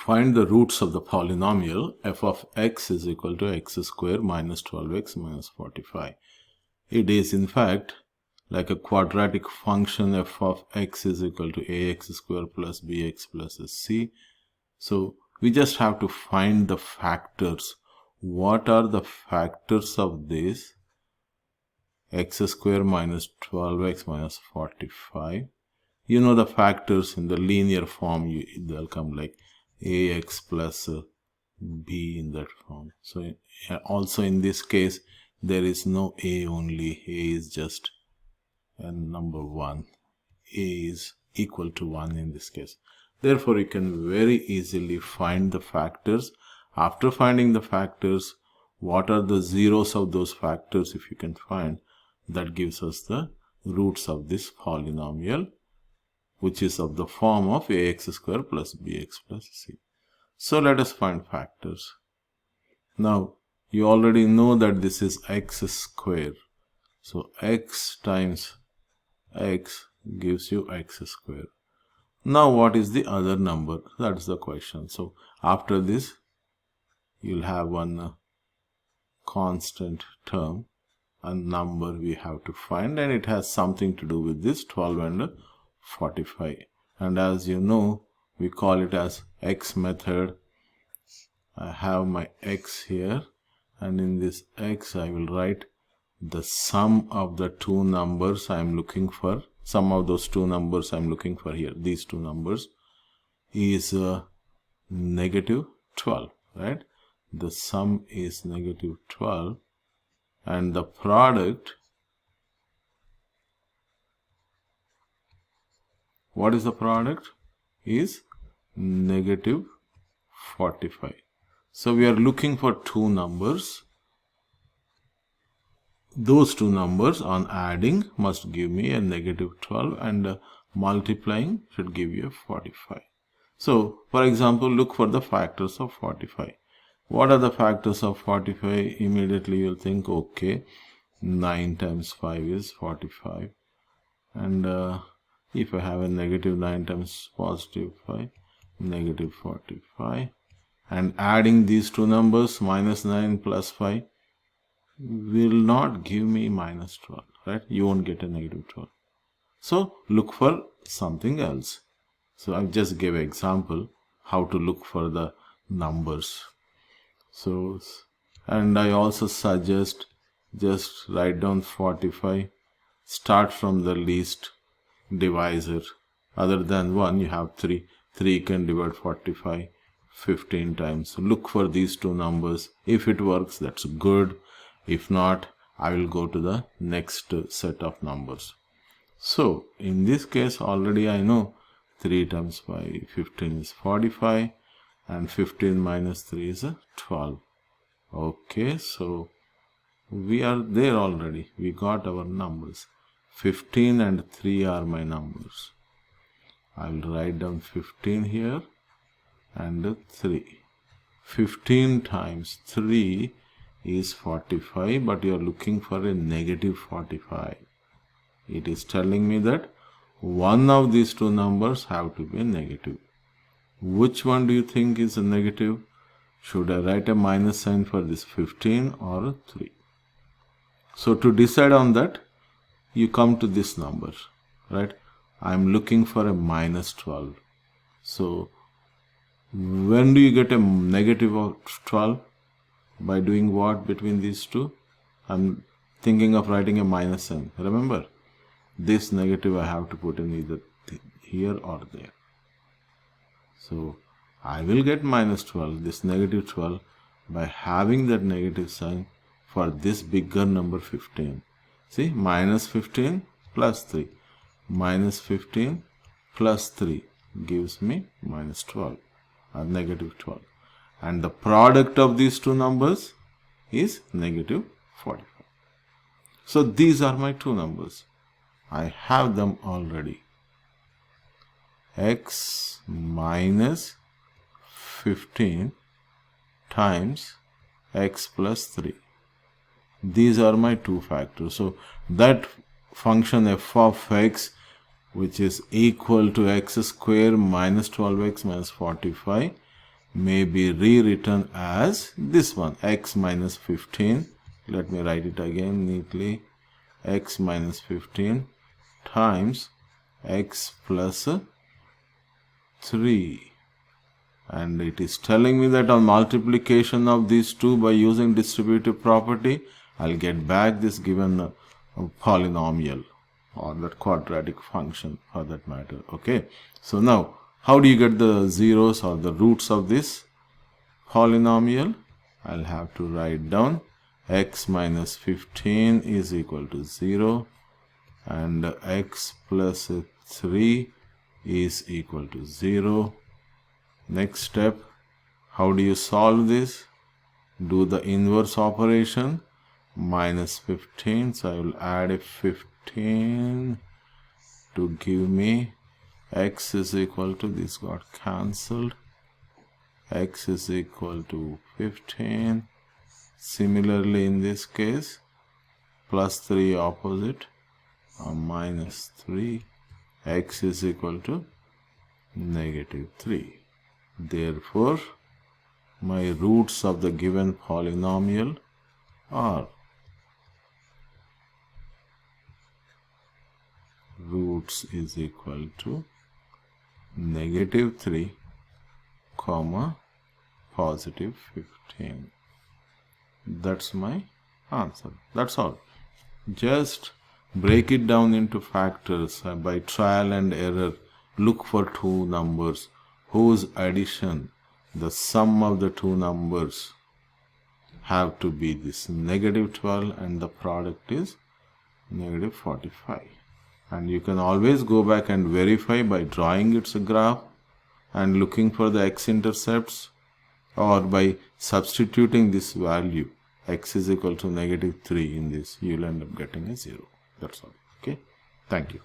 Find the roots of the polynomial f of x is equal to x square minus 12x minus 45. It is in fact like a quadratic function. F of x is equal to ax square plus bx plus c. So we just have to find the factors. What are the factors of this? X square minus 12x minus 45. You know the factors in the linear form, they'll come like ax plus b in that form. So also in this case, there is no a only. A is just a number 1. A is equal to 1 in this case. Therefore, you can very easily find the factors. After finding the factors, what are the zeros of those factors if you can find? That gives us the roots of this polynomial, which is of the form of ax square plus bx plus c. So let us find factors. Now, you already know that this is x square. So x times x gives you x square. Now what is the other number? That's the question. So after this, you'll have one constant term, a number we have to find, and it has something to do with this 12 and 45. And as you know, we call it as x method. I have my x here, and in this x I will write the sum of the two numbers I am looking for. Sum of those two numbers I am looking for here, these two numbers, is negative 12, right? The sum is negative 12, and the product, what is the product? Is negative 45. So we are looking for two numbers. Those two numbers on adding must give me a negative 12, and multiplying should give you a 45. So for example, look for the factors of 45. What are the factors of 45? Immediately you'll think, okay, 9 times 5 is 45. And if I have a negative 9 times positive 5, negative 45. And adding these two numbers, minus 9 plus 5, will not give me minus 12, right? You won't get a negative 12. So look for something else. So I just gave an example how to look for the numbers. So, and I also suggest just write down 45, start from the least divisor. Other than 1, you have 3. 3 can divide 45 15 times. Look for these two numbers. If it works, that's good. If not, I will go to the next set of numbers. So in this case, already I know 3 times 5, 15 is 45, and 15 minus 3 is 12. Okay, so we are there already. We got our numbers. 15 and 3 are my numbers. I will write down 15 here and 3. 15 times 3 is 45, but you are looking for a negative 45. It is telling me that one of these two numbers have to be a negative. Which one do you think is a negative? Should I write a minus sign for this 15 or 3? So to decide on that, you come to this number, right? I am looking for a minus 12. So when do you get a negative of 12? By doing what between these two? I'm thinking of writing a minus sign. Remember, this negative I have to put in either here or there. So I will get minus 12, this negative 12, by having that negative sign for this bigger number 15. See, minus 15 plus 3. Minus 15 plus 3 gives me minus 12, or negative 12. And the product of these two numbers is negative 45. So these are my two numbers. I have them already. X minus 15 times x plus 3. These are my two factors. So that function f of x, which is equal to x square minus 12x minus 45, may be rewritten as this one, x minus 15. Let me write it again neatly. X minus 15 times x plus 3. And it is telling me that on multiplication of these two by using distributive property, I'll get back this given polynomial, or that quadratic function for that matter. Okay, so now how do you get the zeros or the roots of this polynomial? I'll have to write down x minus 15 is equal to 0 and x plus 3 is equal to 0. Next step, how do you solve this? Do the inverse operation, minus 15, so I will add a 15 to give me x is equal to, this got cancelled, x is equal to 15. Similarly in this case, plus 3 opposite, minus 3, x is equal to negative 3. Therefore, my roots of the given polynomial are roots is equal to negative 3, comma, positive 15. That's my answer. That's all. Just break it down into factors by trial and error. Look for two numbers whose addition, the sum of the two numbers, have to be this negative 12 and the product is negative 45. And you can always go back and verify by drawing its graph and looking for the x-intercepts, or by substituting this value x is equal to negative 3 in this, you will end up getting a 0. That's all. Okay. Thank you.